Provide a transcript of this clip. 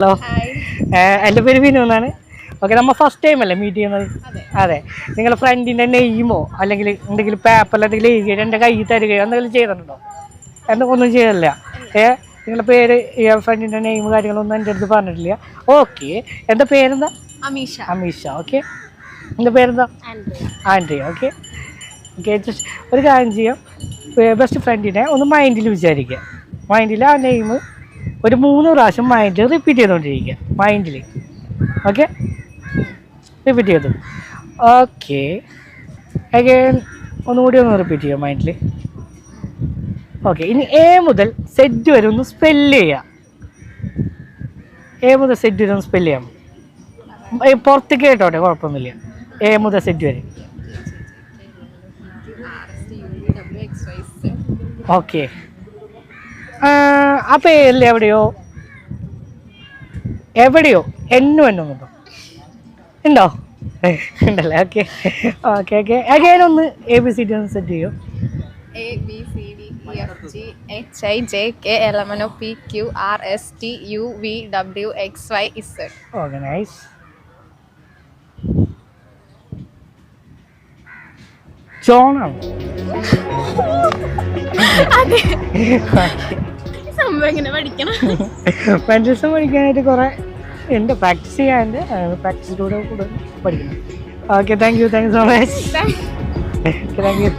Hello, എൻ്റെ പേര് വിനു എന്നാണ്. ഓക്കെ, നമ്മൾ ഫസ്റ്റ് ടൈം അല്ലേ മീറ്റ് ചെയ്യുന്നത്? അതെ. നിങ്ങളുടെ ഫ്രണ്ടിൻ്റെ നെയ്മോ അല്ലെങ്കിൽ എന്തെങ്കിലും പേപ്പറിൽ എന്തെങ്കിലും എഴുതിയിട്ട് എൻ്റെ കയ്യിൽ തരികയോ എന്തെങ്കിലും ചെയ്തിട്ടുണ്ടോ? ഒന്നും ചെയ്തില്ല. നിങ്ങളുടെ പേര് ഫ്രണ്ടിൻ്റെ നെയിം കാര്യങ്ങളൊന്നും എൻ്റെ അടുത്ത് പറഞ്ഞിട്ടില്ല. ഓക്കെ, എൻ്റെ പേരെന്താ? അമീഷ. ഓക്കെ, എൻ്റെ പേരെന്താ? ആൻഡ്രിയ. ഓക്കെ ഓക്കെ, ജസ്റ്റ് ഒരു കാര്യം ചെയ്യാം. ബെസ്റ്റ് ഫ്രണ്ടിനെ ഒന്ന് മൈൻഡിൽ വിചാരിക്കുക. മൈൻഡിൽ ആ നെയിം ഒരു 3 പ്രാവശ്യം മൈൻഡിൽ റിപ്പീറ്റ് ചെയ്തുകൊണ്ടിരിക്കുക. മൈൻഡിൽ ഓക്കെ, റിപ്പീറ്റ് ചെയ്തു. ഓക്കെ, അഗൈൻ ഒന്നുകൂടി ഒന്ന് റിപ്പീറ്റ് ചെയ്യുക മൈൻഡിൽ. ഓക്കെ, ഇനി എ മുതൽ സെഡ് വരെ ഒന്ന് സ്പെല്ല് ചെയ്യുക. എ മുതൽ സെഡ് വരെ ഒന്ന് സ്പെല്ല് ചെയ്യാം. പുറത്തേക്ക് കേട്ടോട്ടെ, കുഴപ്പമൊന്നുമില്ല. എ മുതൽ സെഡ് വരെ. ഓക്കെ, ആ പേരിൽ എവിടെയോ എന്നുണ്ടോ? ഉണ്ടോ? ഉണ്ടല്ലേ? ഓക്കെ ഓക്കെ ഓക്കെ, അഗൈൻ ഒന്ന് ABCD ഒന്ന് സെറ്റ് ചെയ്യൂ. ABCDEFGHIJKLMNOPQRSTUVWXYZ. Okay, nice. ജോണാണ്. പെൻസിൽസ് പഠിക്കാനായിട്ട് കുറേ ഉണ്ട്, പ്രാക്ടീസ് ചെയ്യാനുണ്ട്. പ്രാക്ടീസിലൂടെ കൂടുതൽ പഠിക്കണം. Okay, thank you so much. Thank U.